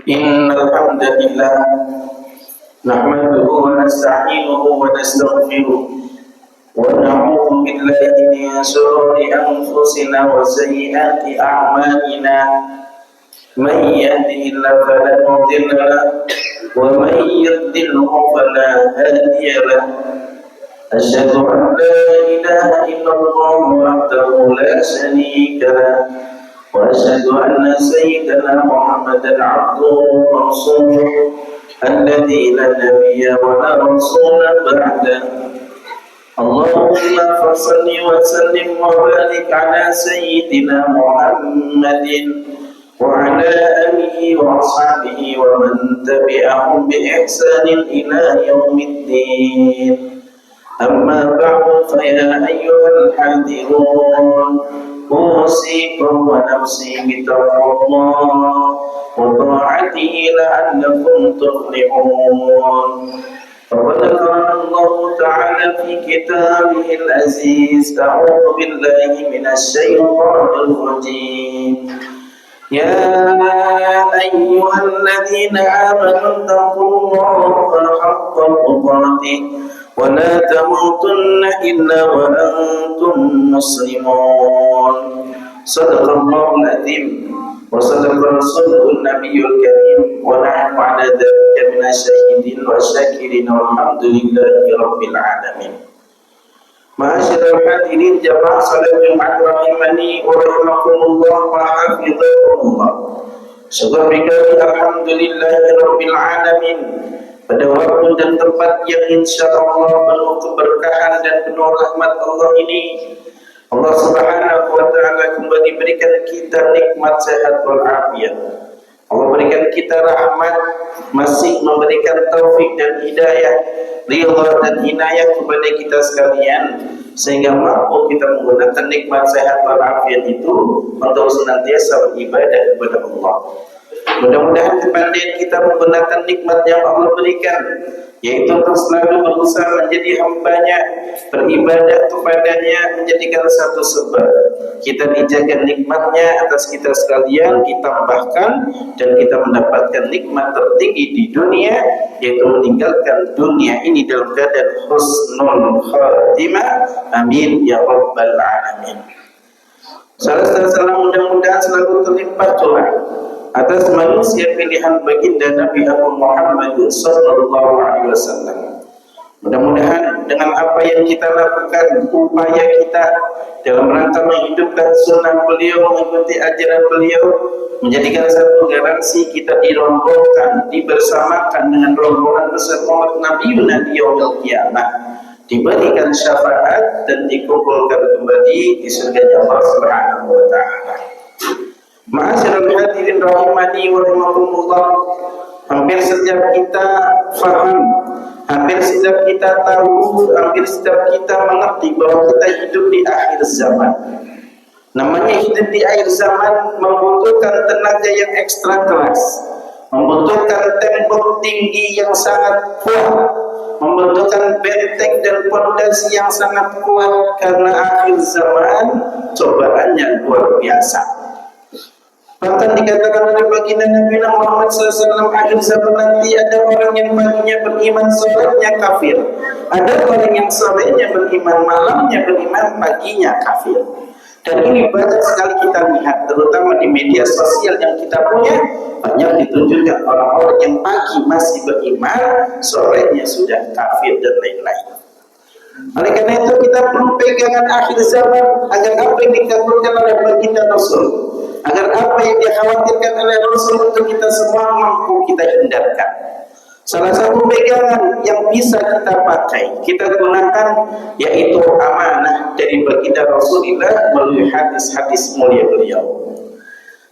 إن الحمد لله نحمده ونستعينه ونستغفره ونعوذ بالله من شرور أنفسنا وسيئات أعمالنا من يهده الله فلا مضل له ومن يضلله فلا هادي له أشهد أن لا إله إلا الله وحده لا شريك له وأشهد أن سيدنا محمدا عبده ورسوله الذي لا نبي ولا رسول بعده. اللهم صل وسلم وبارك على سيدنا محمد وعلى آله وأصحابه ومن تبعهم بإحسان إلى يوم الدين. أما بعد فيا أيها الحاضرون أوصيكم ونفسي بتقوى الله وطاعته لعلكم تفلحون. فقد قال الله تعالى في كتابه العزيز: أعوذ بالله من الشيطان الرجيم. يا أيها الذين آمنوا اتقوا الله حق تقاته ولا تموتن إلا وأنتم مسلمون. صدق الله العظيم وصدق رسوله النبي الكريم ونحن على ذلك من الشاهدين والشاكرين والحمد لله رب العالمين. Ma'asyiral hadirin jamaah salat Jumat rahimani wa rahimakumullah wa hafizakumullah. Syukur bikari alhamdulillahi rabbil alamin. Pada waktu dan tempat yang insyaallah penuh keberkahan dan penuh rahmat Allah ini, Allah Subhanahu wa taala kembali berikan kita nikmat sehat wal afiat. Allah berikan kita rahmat, masih memberikan taufik dan hidayah, ridha dan inayah kepada kita sekalian, sehingga mampu kita menggunakan nikmat sehat wal afiat itu untuk senantiasa beribadah kepada Allah. Mudah-mudahan kepandaian kita menggunakan nikmat yang Allah berikan, yaitu untuk selalu berusaha menjadi hamba-Nya, beribadah kepadanya, menjadikan satu sebab kita dijaga nikmatnya atas kita sekalian, ditambahkan dan kita mendapatkan nikmat tertinggi di dunia, yaitu meninggalkan dunia ini dalam keadaan husnul khatimah. Amin ya rabbal alamin. Salam mudah-mudahan selalu terlimpah curah atas manusia pilihan baginda Nabi Muhammad sallallahu alaihi wasallam. Mudah-mudahan dengan apa yang kita lakukan, upaya kita dalam rangka menghidupkan sunnah beliau, mengikuti ajaran beliau, menjadikan satu garansi kita dirombongkan, dibersamakan dengan rombongan besar umat Nabi di yaumil qiyamah, diberikan syafaat dan dikumpulkan kembali di surga Allah Subhanahu wa taala. Ma'asyiral hadirin rahimani wa rahimakumullah. Hampir setiap kita faham, hampir setiap kita tahu, hampir setiap kita mengerti bahwa kita hidup di akhir zaman. Namanya hidup di akhir zaman membutuhkan tenaga yang ekstra keras, membutuhkan tembok tinggi yang sangat kuat, membutuhkan benteng dan fondasi yang sangat kuat, karena akhir zaman cobaannya luar biasa. Bahkan dikatakan oleh baginda Nabi Muhammad SAW, akhir zaman nanti ada orang yang paginya beriman, sorenya kafir. Ada orang yang sorenya beriman, malamnya beriman, paginya kafir. Dan ini banyak sekali kita lihat, terutama di media sosial yang kita punya, banyak ditunjukkan orang-orang yang pagi masih beriman, sorenya sudah kafir dan lain-lain. Oleh karena itu kita perlu pegangan akhir zaman agar apa yang dikabulkan oleh baginda Rasul, agar apa yang dikhawatirkan oleh Rasul untuk kita semua mampu kita hindarkan. Salah satu pegangan yang bisa kita pakai, kita gunakan, yaitu amanah dari baginda Rasulullah melalui hadis-hadis mulia beliau.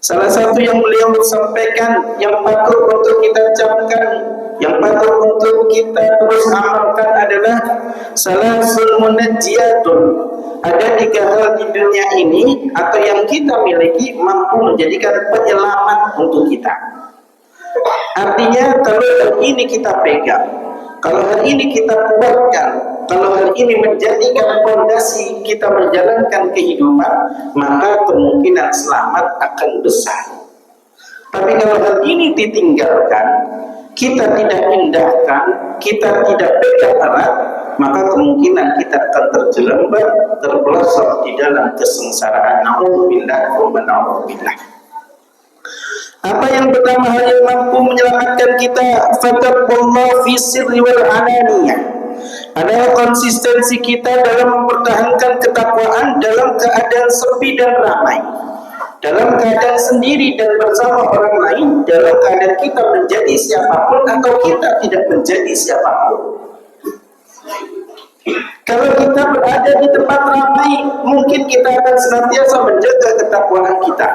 Salah satu yang beliau sampaikan, yang patut untuk kita camkan, yang patut untuk kita terus amalkan adalah salasul munajjiyatun. Ada 3 hal di dunia ini atau yang kita miliki mampu menjadikan penyelamat untuk kita. Artinya kalau hal ini kita pegang, kalau hal ini kita kuatkan, kalau hal ini menjadikan fondasi kita menjalankan kehidupan, maka kemungkinan selamat akan besar. Tapi kalau hal ini ditinggalkan, kita tidak indahkan, kita tidak pegang erat, maka kemungkinan kita akan terjelambar, terpelosok di dalam kesengsaraan. Na'udzubillah wa na'udzubillah. Apa yang pertama hal yang mampu menyelamatkan kita? Fataqullah fi sirri wal alaniyah. Adalah konsistensi kita dalam mempertahankan ketakwaan dalam keadaan sepi dan ramai, dalam keadaan sendiri dan bersama orang lain, dalam keadaan kita menjadi siapapun atau kita tidak menjadi siapapun. Kalau kita berada di tempat ramai, mungkin kita akan senantiasa menjaga ketakwaan kita.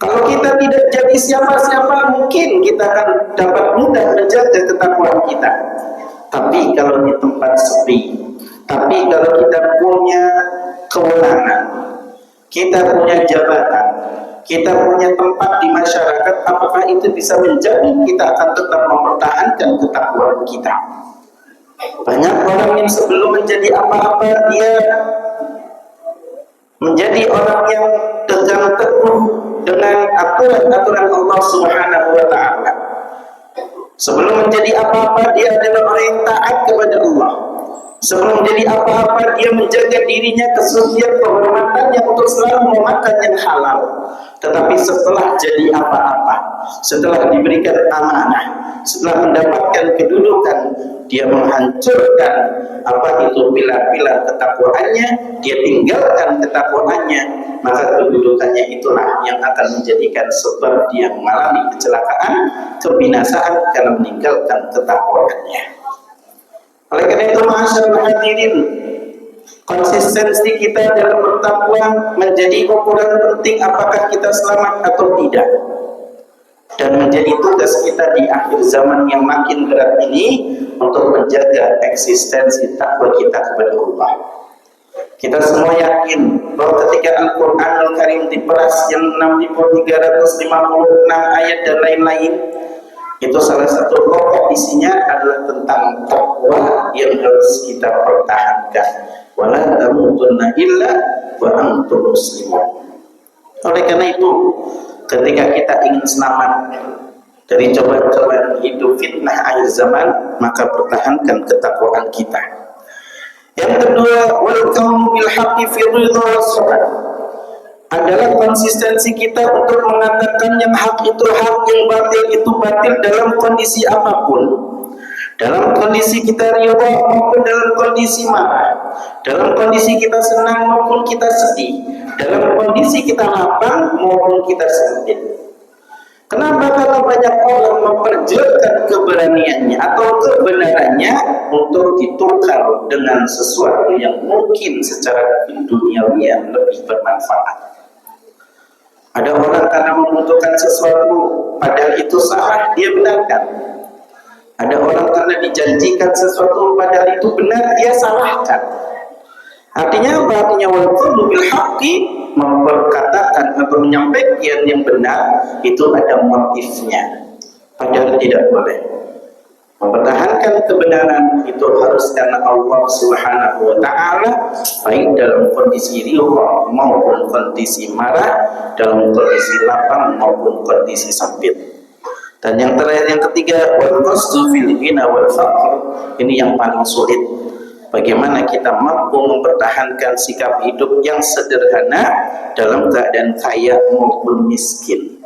Kalau kita tidak jadi siapa-siapa, mungkin kita akan dapat mudah menjaga ketakwaan kita. Tapi kalau di tempat sepi, tapi kalau kita punya kewenangan, kita punya jabatan, kita punya tempat di masyarakat, apakah itu bisa menjamin kita akan tetap mempertahankan ketakwaan kita? Banyak orang yang sebelum menjadi apa-apa, dia menjadi orang yang tegang teguh dengan aturan-aturan Allah Subhanahu wa Ta'ala. Sebelum menjadi apa-apa, dia adalah orang yang taat kepada Allah. Sebelum menjadi apa-apa, dia menjaga dirinya, kesucian, kehormatannya untuk selalu memakan yang halal. Tetapi setelah jadi apa-apa, setelah diberikan amanah, setelah mendapatkan kedudukan, dia menghancurkan apa itu pilar-pilar ketakwaannya, dia tinggalkan ketakwaannya, maka kedudukannya itulah yang akan menjadikan sebab dia mengalami kecelakaan, kebinasaan karena meninggalkan ketakwaannya. Oleh karena itu, ma'asyiral hadirin, konsistensi kita dalam bertakwa menjadi ukuran penting apakah kita selamat atau tidak. Dan menjadi tugas kita di akhir zaman yang makin berat ini untuk menjaga eksistensi takwa kita kepada Allah. Kita semua yakin bahwa ketika Al-Quranul Karim diperas yang 6.356 ayat dan lain-lain, itu salah satu pokok isinya adalah tentang takwa yang harus kita pertahankan. Wala tamutunna illa wa antum muslimun. Oleh karena itu, ketika kita ingin selamat dari cobaan-cobaan hidup fitnah akhir zaman, maka pertahankan ketakwaan kita. Yang kedua, wal qawlu bil haqqi fi ridha was-sabr, adalah konsistensi kita untuk mengatakan yang hak itu hak, yang batil itu batil dalam kondisi apapun. Dalam kondisi kita ridha maupun dalam kondisi marah, dalam kondisi kita senang maupun kita sedih, dalam kondisi kita lapang maupun kita sempit. Kenapa kalau banyak orang memperjuangkan keberaniannya atau kebenarannya untuk ditukar dengan sesuatu yang mungkin secara duniawi lebih bermanfaat? Ada orang karena membutuhkan sesuatu padahal itu salah, dia benarkan. Ada orang karena dijanjikan sesuatu padahal itu benar, dia salahkan. Artinya apa? Artinya wal-qawlu bil haqqi, memperkatakan atau menyampaikan yang benar itu ada motifnya, padahal tidak boleh. Mempertahankan kebenaran itu harus karena Allah Subhanahu wa Ta'ala, baik dalam kondisi ridha maupun kondisi marah, dalam kondisi lapang maupun kondisi sempit. Dan yang terakhir, yang ketiga, wal qasdu fil ghina wal faqr. Ini yang paling sulit. Bagaimana kita mampu mempertahankan sikap hidup yang sederhana dalam keadaan kaya maupun miskin.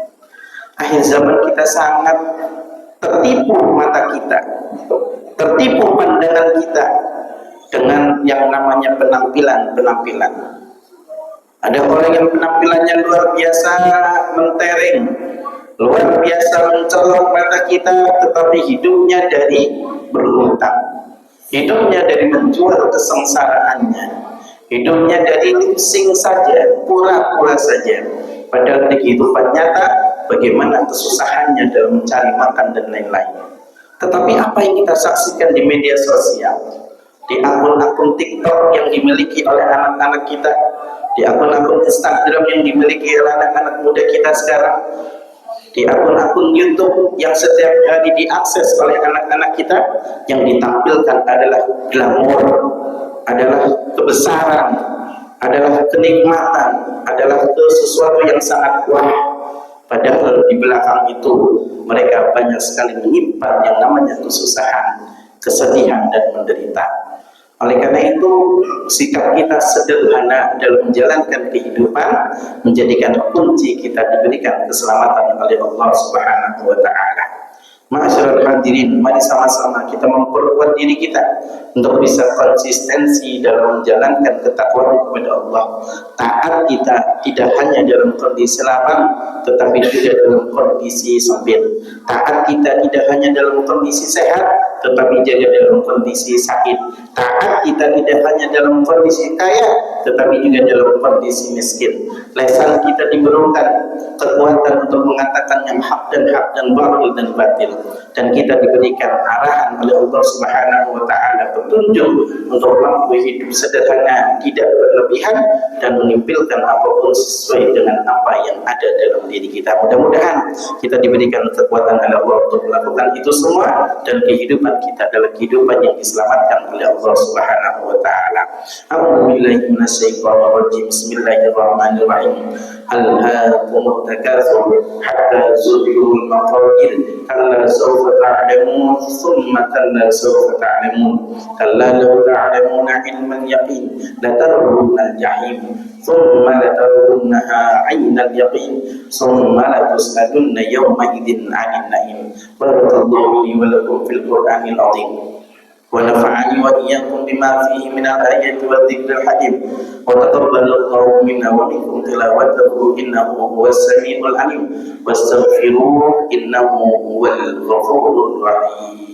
Akhir zaman kita sangat tertipu mata kita, tertipu pandangan kita dengan yang namanya penampilan-penampilan. Ada orang yang penampilannya luar biasa mentereng, luar biasa mencolok mata kita, tetapi hidupnya dari berhutang. Hidupnya dari menjual kesengsaraannya, hidupnya dari lip-sync saja, pura-pura saja. Padahal di kehidupan nyata, bagaimana kesusahannya dalam mencari makan dan lain-lain. Tetapi apa yang kita saksikan di media sosial, di akun-akun TikTok yang dimiliki oleh anak-anak kita, di akun-akun Instagram yang dimiliki oleh anak-anak muda kita sekarang, di akun-akun YouTube yang setiap hari diakses oleh anak-anak kita, yang ditampilkan adalah glamor, adalah kebesaran, adalah kenikmatan, adalah sesuatu yang sangat wah. Padahal di belakang itu mereka banyak sekali menyimpan yang namanya kesusahan, kesedihan dan menderita. Oleh karena itu, sikap kita sederhana dalam menjalankan kehidupan menjadikan kunci kita diberikan keselamatan oleh Allah Subhanahu wa taala. Ma'asyiral hadirin, mari sama-sama kita memperkuat diri kita untuk bisa konsistensi dalam menjalankan ketakwaan kepada Allah. Taat kita tidak hanya dalam kondisi lapang, tetapi juga dalam kondisi sempit. Taat kita tidak hanya dalam kondisi sehat, tetapi juga dalam kondisi sakit. Taat kita tidak hanya dalam kondisi kaya, tetapi juga dalam kondisi miskin. Lisan kita diberikan kekuatan untuk mengatakan yang hak dan batil, dan kita diberikan arahan oleh Allah Subhanahu wa taala, petunjuk untuk mampu hidup sederhana, tidak berlebihan, dan menimpilkan apapun sesuai dengan apa yang ada dalam diri kita. Mudah-mudahan kita diberikan kekuatan oleh Allah untuk melakukan itu semua, dan kehidupan kita adalah kehidupan yang diselamatkan oleh Allah Subhanahu wa taala. A'udzubillahi minasyaitonir rajim. Bismillahirrahmanirrahim. Alhaakumut takatsur hatta zurtumul maqabir. Kalla sawfa ta'lamun, thumma kalla sawfa ta'lamun. Kalla law ta'lamuna ilmal yaqin latarawunnal jahim. Thumma latarawunnaha 'ainal yaqin. Thumma latus'alunna yawma idzin 'anil na'im. Barakallahu li wa lakum fil Qur'anil 'azim. ونفعني وإياكم بما فيه من الآيات والذكر الحكيم وتقبل الله منا ومنكم تلاوته إنه هو السميع العليم واستغفروه إنه هو الغفور الرحيم.